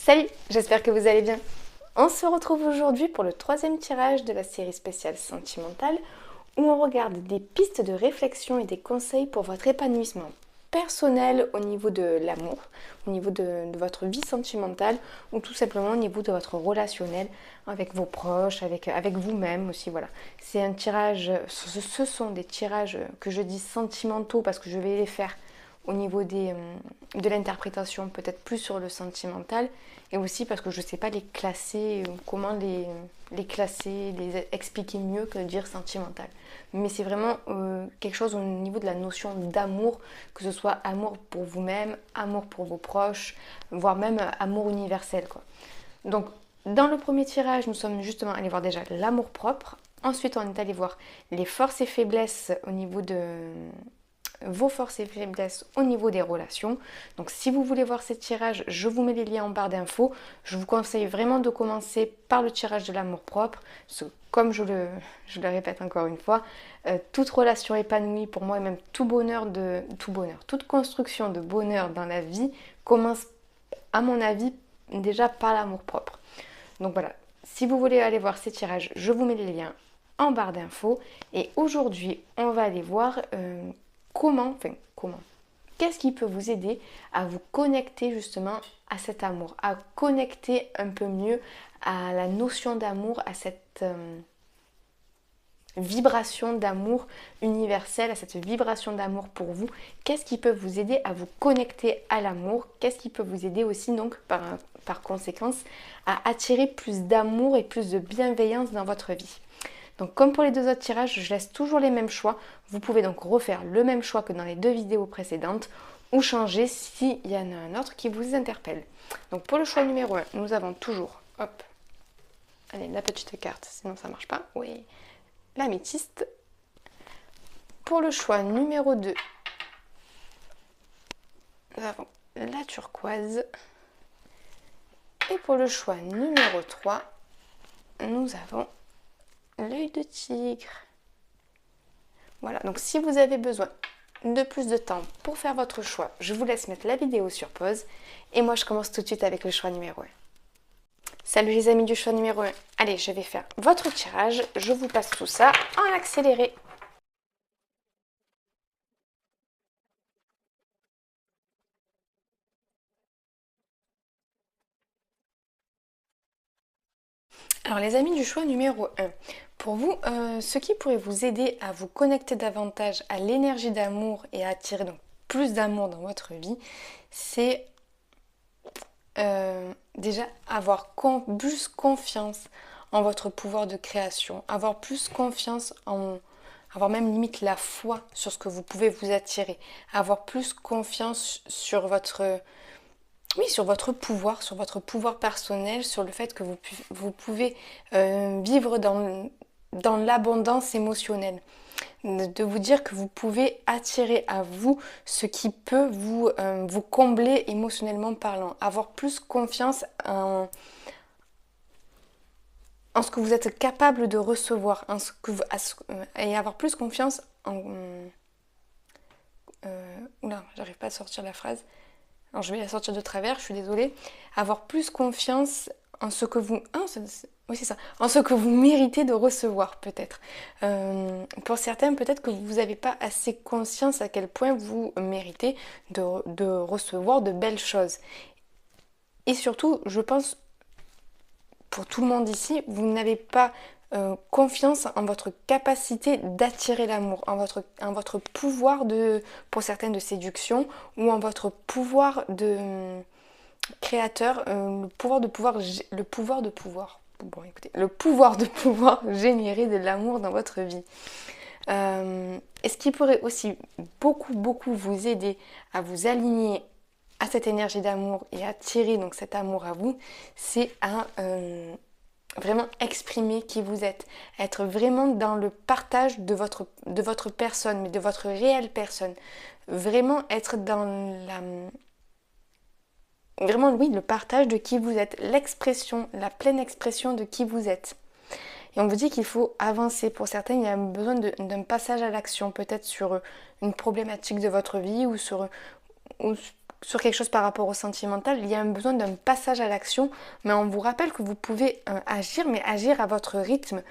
Salut, j'espère que vous allez bien. On se retrouve aujourd'hui pour le troisième tirage de la série spéciale sentimentale où on regarde des pistes de réflexion et des conseils pour votre épanouissement personnel au niveau de l'amour, au niveau de votre vie sentimentale ou tout simplement au niveau de votre relationnel avec vos proches, avec vous-même aussi. Voilà. C'est un tirage, ce sont des tirages que je dis sentimentaux parce que je vais les faire au niveau de l'interprétation, peut-être plus sur le sentimental, et aussi parce que je ne sais pas les classer, comment les classer, les expliquer mieux que dire sentimental. Mais c'est vraiment quelque chose au niveau de la notion d'amour, que ce soit amour pour vous-même, amour pour vos proches, voire même amour universel, quoi. Donc, dans le premier tirage, nous sommes justement allés voir déjà l'amour propre. Ensuite, on est allé voir les forces et faiblesses au niveau de vos forces et faiblesses au niveau des relations. Donc si vous voulez voir ces tirages, je vous mets les liens en barre d'infos. Je vous conseille vraiment de commencer par le tirage de l'amour propre. Comme je le répète encore une fois, toute relation épanouie pour moi et même tout bonheur, toute construction de bonheur dans la vie commence à mon avis déjà par l'amour propre. Donc voilà, si vous voulez aller voir ces tirages, je vous mets les liens en barre d'infos. Et aujourd'hui, on va aller voir comment, qu'est-ce qui peut vous aider à vous connecter justement à cet amour, à connecter un peu mieux à la notion d'amour, à cette vibration d'amour universelle, à cette vibration d'amour pour vous. Qu'est-ce qui peut vous aider à vous connecter à l'amour? Qu'est-ce qui peut vous aider aussi donc par conséquence à attirer plus d'amour et plus de bienveillance dans votre vie? Donc comme pour les deux autres tirages, je laisse toujours les mêmes choix. Vous pouvez donc refaire le même choix que dans les deux vidéos précédentes ou changer s'il y en a un autre qui vous interpelle. Donc pour le choix numéro 1, nous avons toujours, hop, allez, la petite carte, sinon ça ne marche pas, oui, l'améthyste. Pour le choix numéro 2, nous avons la turquoise. Et pour le choix numéro 3, nous avons l'œil de tigre. Voilà, donc si vous avez besoin de plus de temps pour faire votre choix, je vous laisse mettre la vidéo sur pause et moi je commence tout de suite avec le choix numéro 1. Salut les amis du choix numéro 1. Allez, je vais faire votre tirage, je vous passe tout ça en accéléré. Alors les amis du choix numéro 1, pour vous, ce qui pourrait vous aider à vous connecter davantage à l'énergie d'amour et à attirer donc plus d'amour dans votre vie, c'est déjà avoir plus confiance en votre pouvoir de création, avoir plus confiance avoir même limite la foi sur ce que vous pouvez vous attirer, avoir plus confiance sur votre sur votre pouvoir personnel, sur le fait que vous pouvez vivre dans l'abondance émotionnelle. De vous dire que vous pouvez attirer à vous ce qui peut vous combler émotionnellement parlant. Avoir plus confiance en ce que vous êtes capable de recevoir. Et avoir plus confiance en... oula, j'arrive pas à sortir la phrase. Alors je vais la sortir de travers, je suis désolée. Avoir plus confiance en ce que vous... oui, c'est ça. En ce que vous méritez de recevoir, peut-être. Pour certains, peut-être que vous n'avez pas assez conscience à quel point vous méritez de recevoir de belles choses. Et surtout, je pense, pour tout le monde ici, vous n'avez pas confiance en votre capacité d'attirer l'amour, en votre pouvoir pour certains de séduction, ou en votre pouvoir de créateur, le pouvoir de pouvoir générer de l'amour dans votre vie. Et ce qui pourrait aussi beaucoup vous aider à vous aligner à cette énergie d'amour et attirer donc cet amour à vous, c'est à vraiment exprimer qui vous êtes, être vraiment dans le partage de votre personne, mais de votre réelle personne, vraiment être dans le partage de qui vous êtes, l'expression, la pleine expression de qui vous êtes. Et on vous dit qu'il faut avancer. Pour certains, il y a besoin d'un passage à l'action, peut-être sur une problématique de votre vie ou sur quelque chose par rapport au sentimental, il y a un besoin d'un passage à l'action, mais on vous rappelle que vous pouvez agir, mais agir à votre rythme,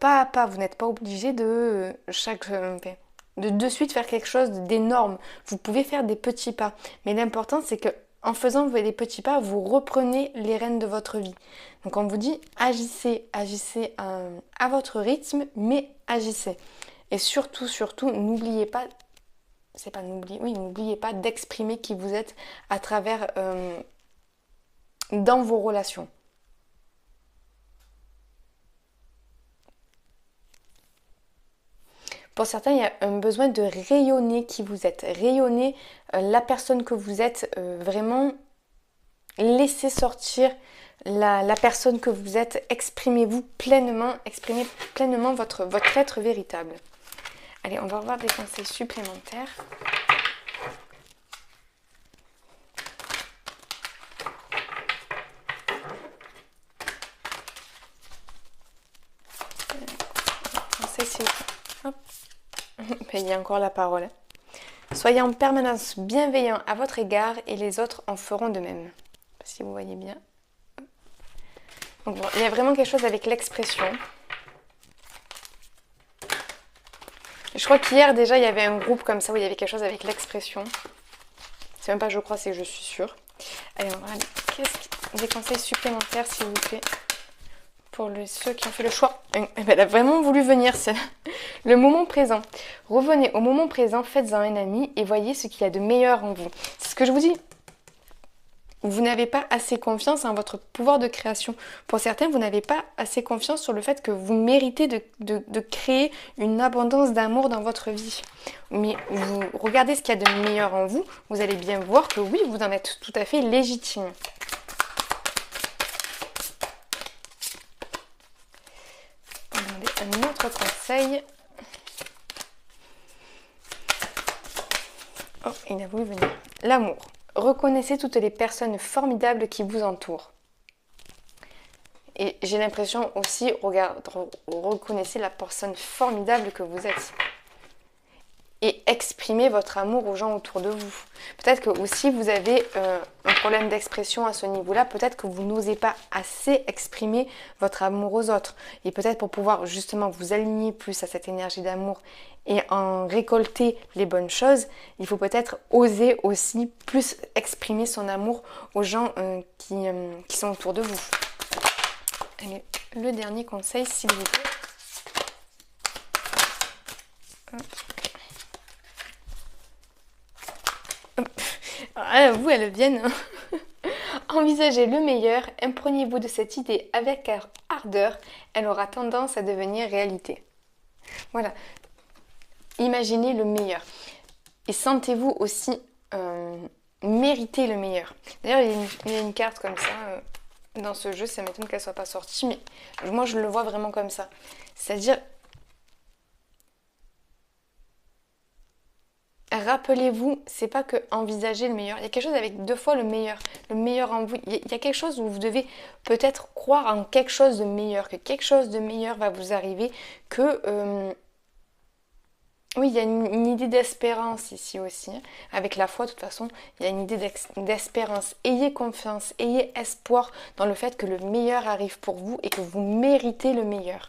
pas à pas. Vous n'êtes pas obligé de suite faire quelque chose d'énorme. Vous pouvez faire des petits pas, mais l'important c'est que en faisant des petits pas, vous reprenez les rênes de votre vie. Donc on vous dit agissez à votre rythme, mais agissez. Et surtout, n'oubliez pas, n'oubliez pas d'exprimer qui vous êtes à travers dans vos relations. Pour certains, il y a un besoin de rayonner qui vous êtes, rayonner la personne que vous êtes, vraiment laissez sortir la personne que vous êtes, exprimez-vous pleinement, exprimez pleinement votre être véritable. Allez, on va voir des conseils supplémentaires. Hop. Il y a encore la parole. Soyez en permanence bienveillant à votre égard et les autres en feront de même. Si vous voyez bien. Donc bon, il y a vraiment quelque chose avec l'expression. Je crois qu'hier déjà il y avait un groupe comme ça où il y avait quelque chose avec l'expression. C'est même pas je crois, c'est je suis sûre. Allez, on va regarder des conseils supplémentaires s'il vous plaît. Pour ceux qui ont fait le choix. Elle a vraiment voulu venir, c'est le moment présent. Revenez au moment présent, faites-en un ami et voyez ce qu'il y a de meilleur en vous. C'est ce que je vous dis. Vous n'avez pas assez confiance en votre pouvoir de création. Pour certains, vous n'avez pas assez confiance sur le fait que vous méritez de créer une abondance d'amour dans votre vie. Mais vous regardez ce qu'il y a de meilleur en vous, vous allez bien voir que oui, vous en êtes tout à fait légitime. Un autre conseil. Oh, il a voulu venir. L'amour. Reconnaissez toutes les personnes formidables qui vous entourent. Et j'ai l'impression aussi, reconnaissez la personne formidable que vous êtes. Et exprimez votre amour aux gens autour de vous. Peut-être que aussi vous avez un problème d'expression à ce niveau-là. Peut-être que vous n'osez pas assez exprimer votre amour aux autres. Et peut-être pour pouvoir justement vous aligner plus à cette énergie d'amour et en récolter les bonnes choses, il faut peut-être oser aussi plus exprimer son amour aux gens qui sont autour de vous. Allez, le dernier conseil, s'il vous plaît. Ah, vous, elles viennent. Envisagez le meilleur, imprégnez-vous de cette idée avec ardeur, elle aura tendance à devenir réalité. Voilà, imaginez le meilleur. Et sentez-vous aussi mériter le meilleur. D'ailleurs, il y a une carte comme ça dans ce jeu, ça m'étonne qu'elle soit pas sortie, mais moi je le vois vraiment comme ça. C'est-à-dire, rappelez-vous, c'est pas que envisager le meilleur. Il y a quelque chose avec deux fois le meilleur en vous. Il y a quelque chose où vous devez peut-être croire en quelque chose de meilleur, que quelque chose de meilleur va vous arriver, que oui, il y a une idée d'espérance ici aussi. Avec la foi, de toute façon, il y a une idée d'espérance. Ayez confiance, ayez espoir dans le fait que le meilleur arrive pour vous et que vous méritez le meilleur.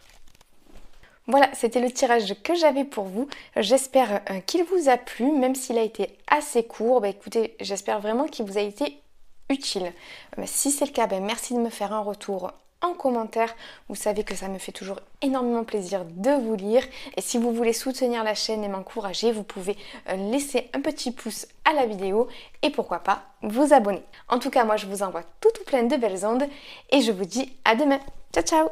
Voilà, c'était le tirage que j'avais pour vous. J'espère qu'il vous a plu, même s'il a été assez court. Bah, écoutez, j'espère vraiment qu'il vous a été utile. Si c'est le cas, merci de me faire un retour en commentaire. Vous savez que ça me fait toujours énormément plaisir de vous lire. Et si vous voulez soutenir la chaîne et m'encourager, vous pouvez laisser un petit pouce à la vidéo et pourquoi pas vous abonner. En tout cas, moi je vous envoie tout plein de belles ondes et je vous dis à demain. Ciao ciao!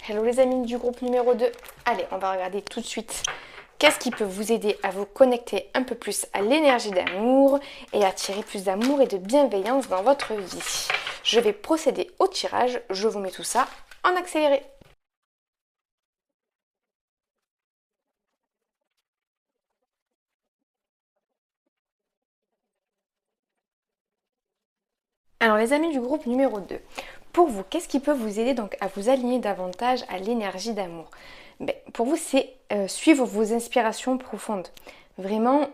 Hello les amis du groupe numéro 2. Allez, on va regarder tout de suite qu'est-ce qui peut vous aider à vous connecter un peu plus à l'énergie d'amour et attirer plus d'amour et de bienveillance dans votre vie. Je vais procéder au tirage, je vous mets tout ça en accéléré. Alors les amis du groupe numéro 2, pour vous, qu'est-ce qui peut vous aider donc à vous aligner davantage à l'énergie d'amour? Pour vous, c'est suivre vos inspirations profondes. Vraiment,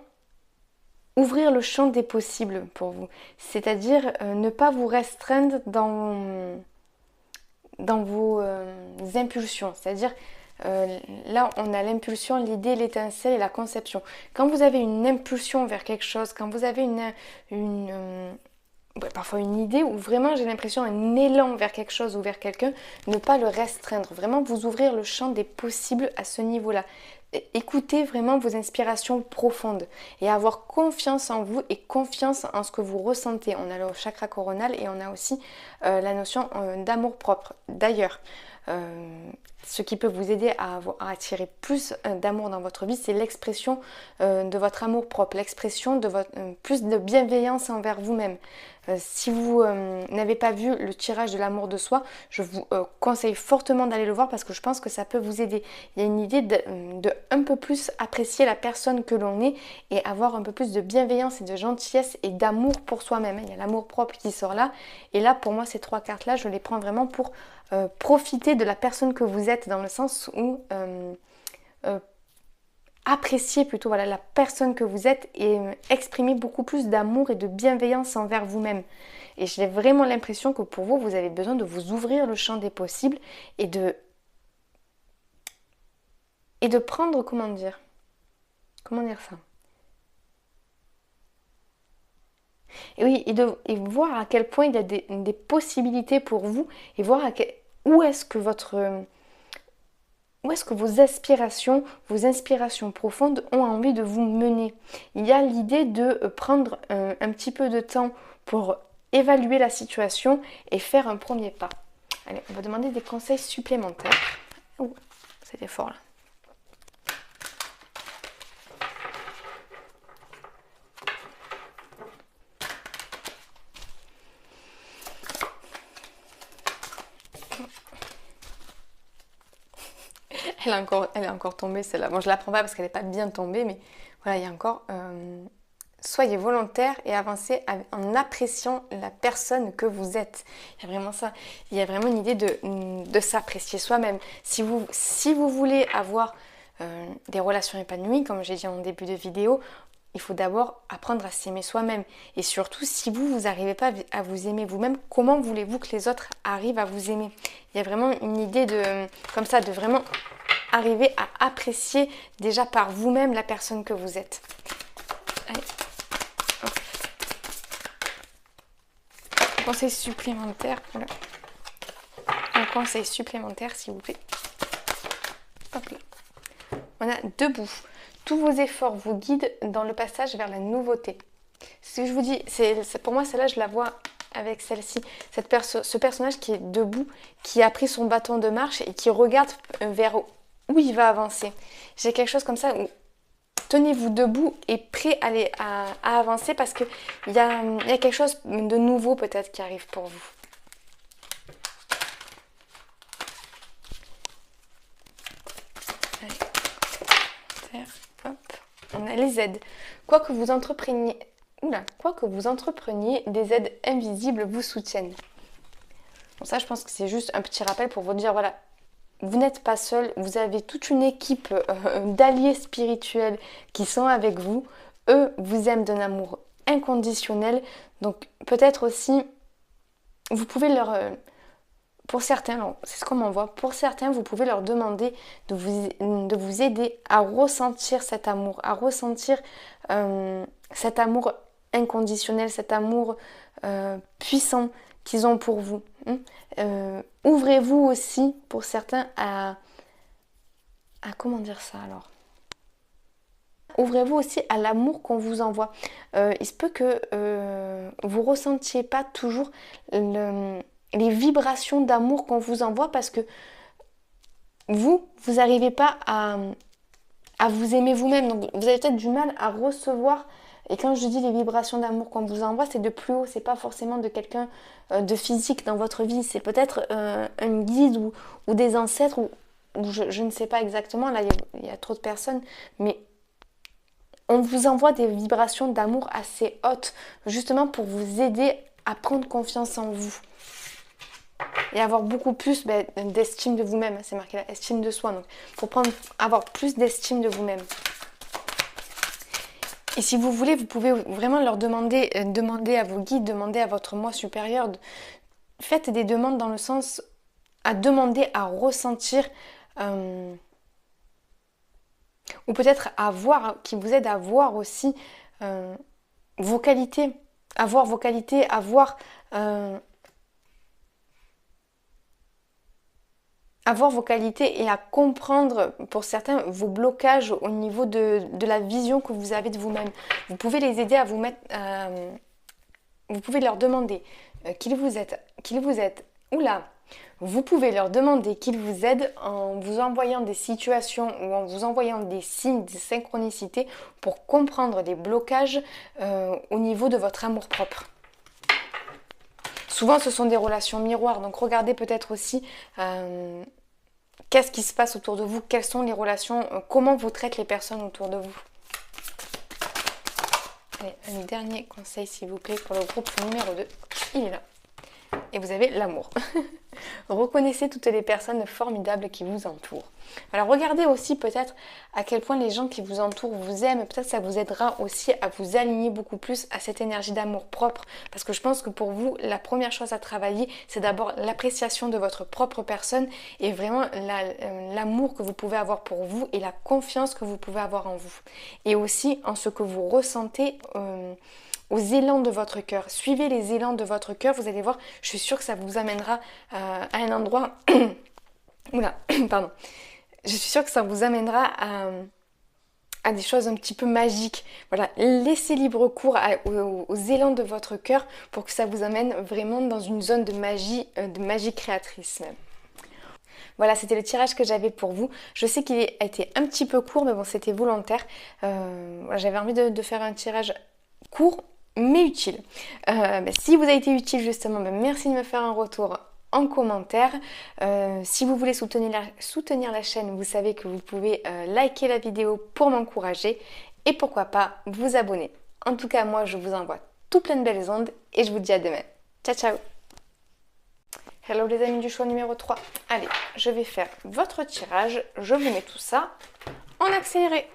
ouvrir le champ des possibles pour vous. C'est-à-dire ne pas vous restreindre dans vos impulsions. C'est-à-dire, là, on a l'impulsion, l'idée, l'étincelle et la conception. Quand vous avez une impulsion vers quelque chose, quand vous avez parfois une idée ou vraiment j'ai l'impression un élan vers quelque chose ou vers quelqu'un, ne pas le restreindre, vraiment vous ouvrir le champ des possibles à ce niveau-là. Écoutez vraiment vos inspirations profondes et avoir confiance en vous et confiance en ce que vous ressentez. On a le chakra coronal et on a aussi la notion d'amour propre. D'ailleurs, ce qui peut vous aider à attirer plus d'amour dans votre vie, c'est l'expression de votre amour propre, l'expression de plus de bienveillance envers vous-même. Si vous n'avez pas vu le tirage de l'amour de soi, je vous conseille fortement d'aller le voir parce que je pense que ça peut vous aider. Il y a une idée de un peu plus apprécier la personne que l'on est et avoir un peu plus de bienveillance et de gentillesse et d'amour pour soi-même. Il y a l'amour propre qui sort là. Et là, pour moi, ces 3 cartes-là, je les prends vraiment pour profiter de la personne que vous êtes dans le sens où apprécier plutôt voilà, la personne que vous êtes et exprimer beaucoup plus d'amour et de bienveillance envers vous-même. Et j'ai vraiment l'impression que pour vous, vous avez besoin de vous ouvrir le champ des possibles et de prendre, comment dire ça? Et oui, et voir à quel point il y a des possibilités pour vous et voir où est-ce que vos aspirations, vos inspirations profondes ont envie de vous mener. Il y a l'idée de prendre un petit peu de temps pour évaluer la situation et faire un premier pas. Allez, on va demander des conseils supplémentaires. Oh, c'était fort là. Elle est encore tombée celle-là. Bon, je la prends pas parce qu'elle n'est pas bien tombée, mais voilà, il y a encore... soyez volontaire et avancez en appréciant la personne que vous êtes. Il y a vraiment ça. Il y a vraiment une idée de s'apprécier soi-même. Si vous voulez avoir des relations épanouies, comme j'ai dit en début de vidéo, il faut d'abord apprendre à s'aimer soi-même. Et surtout, si vous n'arrivez pas à vous aimer vous-même, comment voulez-vous que les autres arrivent à vous aimer? Il y a vraiment une idée comme ça, de vraiment arriver à apprécier déjà par vous-même la personne que vous êtes. Allez. Conseil supplémentaire. Voilà. Un conseil supplémentaire, s'il vous plaît. Hop là. On a debout. Tous vos efforts vous guident dans le passage vers la nouveauté. Ce que je vous dis, pour moi, celle-là, je la vois avec celle-ci. Ce personnage qui est debout, qui a pris son bâton de marche et qui regarde vers où il va avancer. J'ai quelque chose comme ça où tenez-vous debout et prêt à avancer parce qu'il y a quelque chose de nouveau peut-être qui arrive pour vous. Allez. Hop. On a les aides. Quoi que vous entrepreniez, des aides invisibles vous soutiennent. Bon, ça, je pense que c'est juste un petit rappel pour vous dire, voilà, vous n'êtes pas seul, vous avez toute une équipe d'alliés spirituels qui sont avec vous. Eux vous aiment d'un amour inconditionnel. Donc peut-être aussi, vous pouvez pour certains, c'est ce qu'on m'envoie, pour certains, vous pouvez leur demander de vous aider à ressentir cet amour, cet amour inconditionnel, cet amour puissant qu'ils ont pour vous. Ouvrez-vous aussi, pour certains, à comment dire ça alors? Ouvrez-vous aussi à l'amour qu'on vous envoie. Il se peut que vous ressentiez pas toujours les vibrations d'amour qu'on vous envoie parce que vous n'arrivez pas à vous aimer vous-même. Donc vous avez peut-être du mal à recevoir. Et quand je dis les vibrations d'amour qu'on vous envoie, c'est de plus haut, c'est pas forcément de quelqu'un de physique dans votre vie, c'est peut-être un guide ou des ancêtres, ou je ne sais pas exactement, là il y a trop de personnes, mais on vous envoie des vibrations d'amour assez hautes, justement pour vous aider à prendre confiance en vous. Et avoir beaucoup plus d'estime de vous-même, c'est marqué là, estime de soi, donc pour avoir plus d'estime de vous-même. Et si vous voulez, vous pouvez vraiment leur demander, demander à vos guides, demander à votre moi supérieur. Faites des demandes dans le sens à demander, à ressentir, ou peut-être à voir, qui vous aide à voir aussi vos qualités, à voir vos qualités, à voir vos qualités et à comprendre pour certains vos blocages au niveau de la vision que vous avez de vous-même. Vous pouvez les aider à vous mettre, vous pouvez leur demander qu'ils vous aident. Oula, vous pouvez leur demander qu'ils vous aident en vous envoyant des situations ou en vous envoyant des signes, des synchronicités pour comprendre les blocages au niveau de votre amour-propre. Souvent, ce sont des relations miroirs, donc regardez peut-être aussi qu'est-ce qui se passe autour de vous, quelles sont les relations, comment vous traitent les personnes autour de vous. Allez, un dernier conseil s'il vous plaît pour le groupe numéro 2, il est là. Et vous avez l'amour. Reconnaissez toutes les personnes formidables qui vous entourent. Alors regardez aussi peut-être à quel point les gens qui vous entourent vous aiment. Peut-être ça vous aidera aussi à vous aligner beaucoup plus à cette énergie d'amour propre. Parce que je pense que pour vous, la première chose à travailler, c'est d'abord l'appréciation de votre propre personne et vraiment l'amour que vous pouvez avoir pour vous et la confiance que vous pouvez avoir en vous. Et aussi en ce que vous ressentez aux élans de votre cœur. Suivez les élans de votre cœur, vous allez voir, je suis sûre que ça vous amènera à un endroit... Oula, pardon. Je suis sûre que ça vous amènera à des choses un petit peu magiques. Voilà, laissez libre cours aux élans de votre cœur pour que ça vous amène vraiment dans une zone de magie créatrice même. Voilà, c'était le tirage que j'avais pour vous. Je sais qu'il a été un petit peu court, mais bon, c'était volontaire. Voilà, j'avais envie de faire un tirage court, mais utile. Si vous avez été utile justement, merci de me faire un retour en commentaire. Si vous voulez soutenir la chaîne, vous savez que vous pouvez liker la vidéo pour m'encourager et pourquoi pas vous abonner. En tout cas, moi je vous envoie tout plein de belles ondes et je vous dis à demain. Ciao ciao. Hello les amis du choix numéro 3. Allez, je vais faire votre tirage. Je vous mets tout ça en accéléré.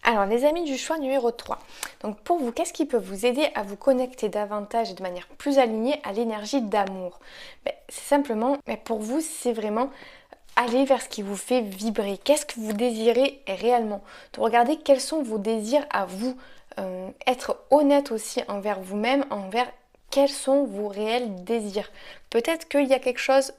Alors les amis du choix numéro 3. Donc pour vous, qu'est-ce qui peut vous aider à vous connecter davantage et de manière plus alignée à l'énergie d'amour? C'est simplement, pour vous, c'est vraiment aller vers ce qui vous fait vibrer. Qu'est-ce que vous désirez réellement? De regarder quels sont vos désirs à vous. Être honnête aussi envers vous-même, envers quels sont vos réels désirs. Peut-être qu'il y a quelque chose...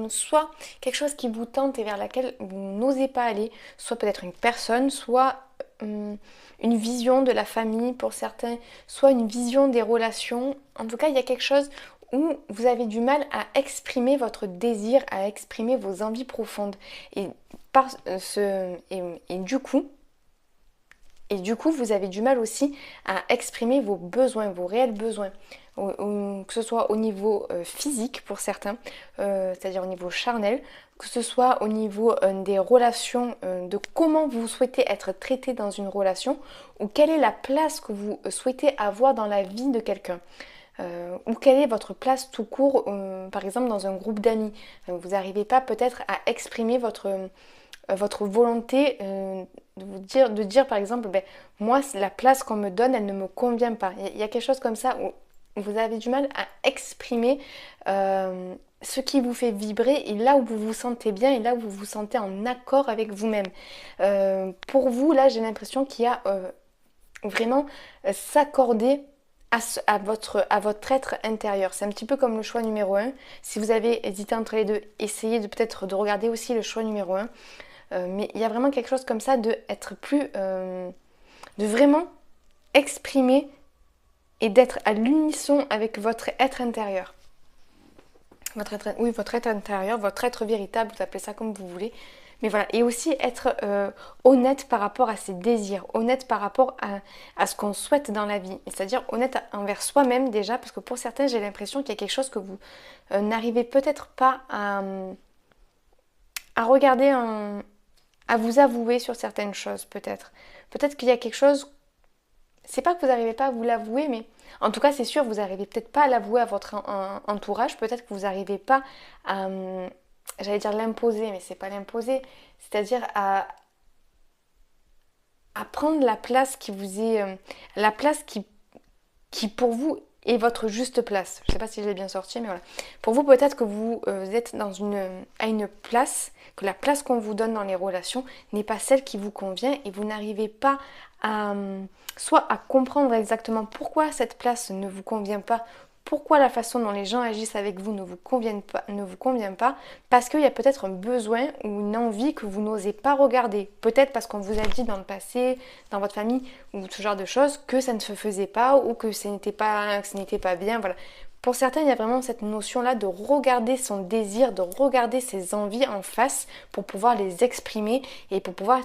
soit quelque chose qui vous tente et vers laquelle vous n'osez pas aller, soit peut-être une personne, soit une vision de la famille pour certains, soit une vision des relations. En tout cas, il y a quelque chose où vous avez du mal à exprimer votre désir, à exprimer vos envies profondes. Et du coup, vous avez du mal aussi à exprimer vos besoins, vos réels besoins. Que ce soit au niveau physique pour certains, c'est-à-dire au niveau charnel, que ce soit au niveau des relations, de comment vous souhaitez être traité dans une relation, ou quelle est la place que vous souhaitez avoir dans la vie de quelqu'un. Ou quelle est votre place tout court, par exemple dans un groupe d'amis. Vous n'arrivez pas peut-être à exprimer votre volonté de dire par exemple, moi la place qu'on me donne, elle ne me convient pas. Il y a quelque chose comme ça où vous avez du mal à exprimer ce qui vous fait vibrer et là où vous vous sentez bien et là où vous vous sentez en accord avec vous-même. Pour vous, là, j'ai l'impression qu'il y a vraiment s'accorder à votre être intérieur. C'est un petit peu comme le choix numéro 1. Si vous avez hésité entre les deux, essayez peut-être de regarder aussi le choix numéro 1. Mais il y a vraiment quelque chose comme ça de être plus... de vraiment exprimer et d'être à l'unisson avec votre être intérieur. Votre être intérieur, votre être véritable, vous appelez ça comme vous voulez. Mais voilà, et aussi être honnête par rapport à ses désirs, honnête par rapport à ce qu'on souhaite dans la vie. C'est-à-dire honnête envers soi-même déjà, parce que pour certains, j'ai l'impression qu'il y a quelque chose que vous n'arrivez peut-être pas à regarder, à vous avouer sur certaines choses peut-être. Peut-être qu'il y a quelque chose, c'est pas que vous n'arrivez pas à vous l'avouer, mais en tout cas, c'est sûr, vous n'arrivez peut-être pas à l'avouer à votre entourage. Peut-être que vous n'arrivez pas à, j'allais dire l'imposer, mais c'est pas l'imposer. C'est-à-dire à prendre la place qui vous est, la place qui pour vous est votre juste place. Je ne sais pas si je l'ai bien sorti, mais voilà. Pour vous, peut-être que vous êtes à une place, que la place qu'on vous donne dans les relations n'est pas celle qui vous convient et vous n'arrivez pas à soit à comprendre exactement pourquoi cette place ne vous convient pas, pourquoi la façon dont les gens agissent avec vous ne vous convient pas, parce qu'il y a peut-être un besoin ou une envie que vous n'osez pas regarder. Peut-être parce qu'on vous a dit dans le passé, dans votre famille, ou ce genre de choses, que ça ne se faisait pas ou que ce n'était pas bien. Voilà. Pour certains, il y a vraiment cette notion-là de regarder son désir, de regarder ses envies en face pour pouvoir les exprimer et pour pouvoir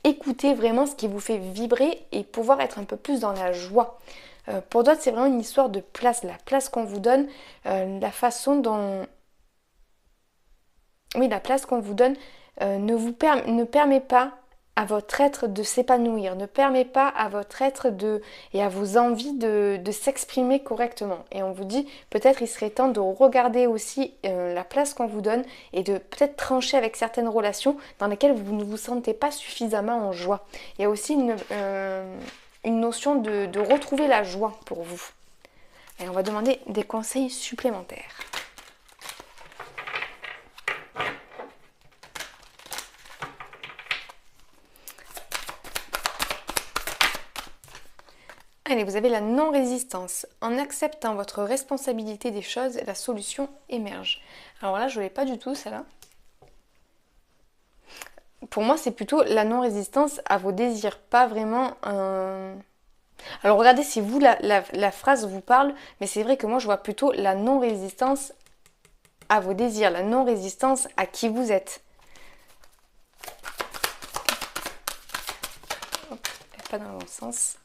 écouter vraiment ce qui vous fait vibrer et pouvoir être un peu plus dans la joie. Pour d'autres, c'est vraiment une histoire de place, la place qu'on vous donne, la façon dont... Oui, la place qu'on vous donne ne permet pas à votre être de s'épanouir, ne permet pas à votre être et à vos envies de s'exprimer correctement. Et on vous dit, peut-être il serait temps de regarder aussi la place qu'on vous donne et de peut-être trancher avec certaines relations dans lesquelles vous ne vous sentez pas suffisamment en joie. Il y a aussi une notion de retrouver la joie pour vous. Et on va demander des conseils supplémentaires. Allez, vous avez la non-résistance. En acceptant votre responsabilité des choses, la solution émerge. Alors là, je ne l'ai pas du tout, celle-là. Pour moi, c'est plutôt la non-résistance à vos désirs, pas vraiment un... Alors regardez si vous, la phrase vous parle, mais c'est vrai que moi, je vois plutôt la non-résistance à vos désirs, la non-résistance à qui vous êtes. Hop, pas dans le bon sens.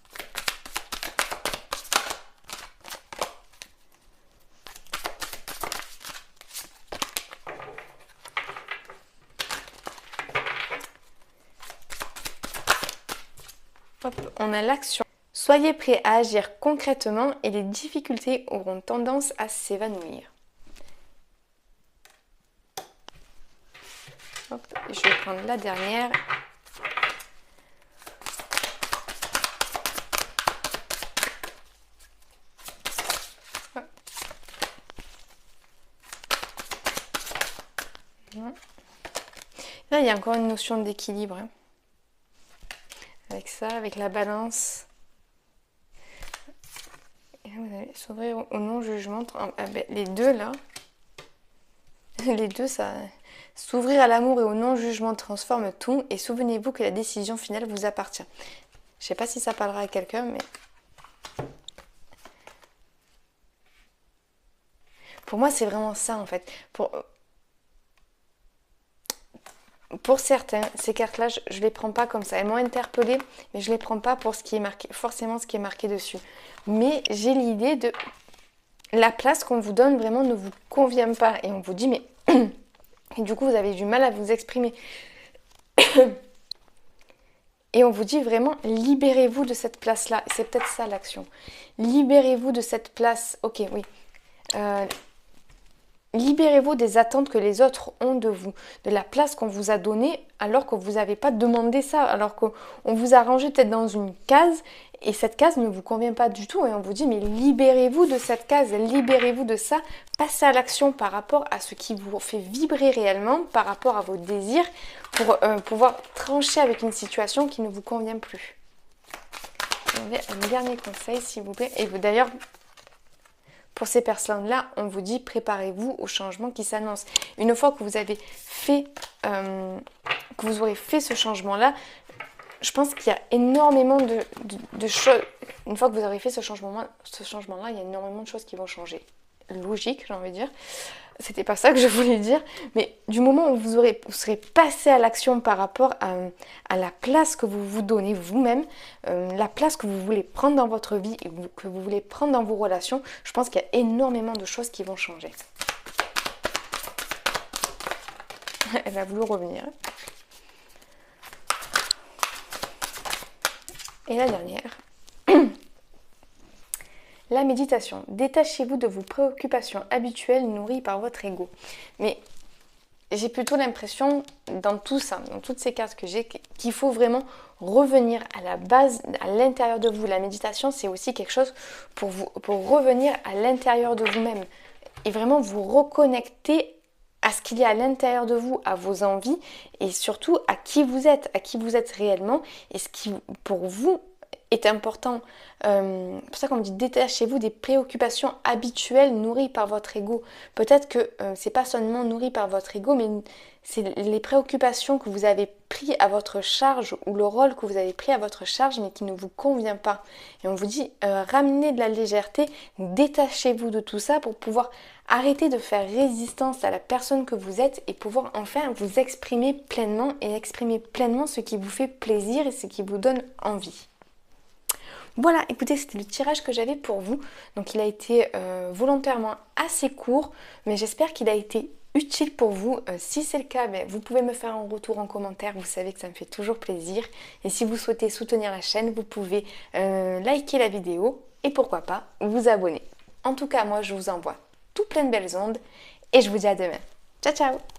Hop, on a l'action. Soyez prêts à agir concrètement et les difficultés auront tendance à s'évanouir. Hop, je vais prendre la dernière. Hop. Là, il y a encore une notion d'équilibre. Avec ça, avec la balance. Et là, vous allez s'ouvrir au non-jugement. Les deux, là. Les deux, ça... S'ouvrir à l'amour et au non-jugement transforme tout. Et souvenez-vous que la décision finale vous appartient. Je sais pas si ça parlera à quelqu'un, mais... Pour moi, c'est vraiment ça, en fait. Pour certains, ces cartes-là, je ne les prends pas comme ça. Elles m'ont interpellée, mais je ne les prends pas pour ce qui est marqué, forcément ce qui est marqué dessus. Mais j'ai l'idée de la place qu'on vous donne vraiment ne vous convient pas. Et on vous dit, mais... Et du coup, vous avez du mal à vous exprimer. Et on vous dit vraiment, libérez-vous de cette place-là. C'est peut-être ça l'action. Libérez-vous de cette place. Ok, oui. Libérez-vous des attentes que les autres ont de vous, de la place qu'on vous a donnée alors que vous n'avez pas demandé ça, alors qu'on vous a rangé peut-être dans une case et cette case ne vous convient pas du tout et on vous dit mais libérez-vous de cette case, libérez-vous de ça, passez à l'action par rapport à ce qui vous fait vibrer réellement, par rapport à vos désirs pour pouvoir trancher avec une situation qui ne vous convient plus. Un dernier conseil s'il vous plaît et d'ailleurs pour ces personnes-là, on vous dit préparez-vous au changement qui s'annonce. Une fois que vous avez fait, que vous aurez fait ce changement-là, je pense qu'il y a énormément de choses. Une fois que vous aurez fait ce changement-là, il y a énormément de choses qui vont changer. Logique, j'ai envie de dire. C'était pas ça que je voulais dire, mais du moment où vous serez passé à l'action par rapport à la place que vous vous donnez vous-même, la place que vous voulez prendre dans votre vie et que vous voulez prendre dans vos relations, je pense qu'il y a énormément de choses qui vont changer. Elle a voulu revenir. Et la dernière, la méditation. Détachez-vous de vos préoccupations habituelles nourries par votre ego. Mais j'ai plutôt l'impression, dans tout ça, dans toutes ces cartes que j'ai, qu'il faut vraiment revenir à la base, à l'intérieur de vous. La méditation, c'est aussi quelque chose pour revenir à l'intérieur de vous-même et vraiment vous reconnecter à ce qu'il y a à l'intérieur de vous, à vos envies et surtout à qui vous êtes réellement et ce qui pour vous est important. C'est pour ça qu'on me dit détachez-vous des préoccupations habituelles nourries par votre ego. Peut-être que c'est pas seulement nourri par votre ego, mais c'est les préoccupations que vous avez pris à votre charge ou le rôle que vous avez pris à votre charge mais qui ne vous convient pas. Et on vous dit ramenez de la légèreté, détachez-vous de tout ça pour pouvoir arrêter de faire résistance à la personne que vous êtes et pouvoir enfin vous exprimer pleinement et exprimer pleinement ce qui vous fait plaisir et ce qui vous donne envie. Voilà, écoutez, c'était le tirage que j'avais pour vous. Donc il a été volontairement assez court, mais j'espère qu'il a été utile pour vous. Si c'est le cas, vous pouvez me faire un retour en commentaire. Vous savez que ça me fait toujours plaisir. Et si vous souhaitez soutenir la chaîne, vous pouvez liker la vidéo et pourquoi pas vous abonner. En tout cas, moi je vous envoie tout plein de belles ondes et je vous dis à demain. Ciao ciao!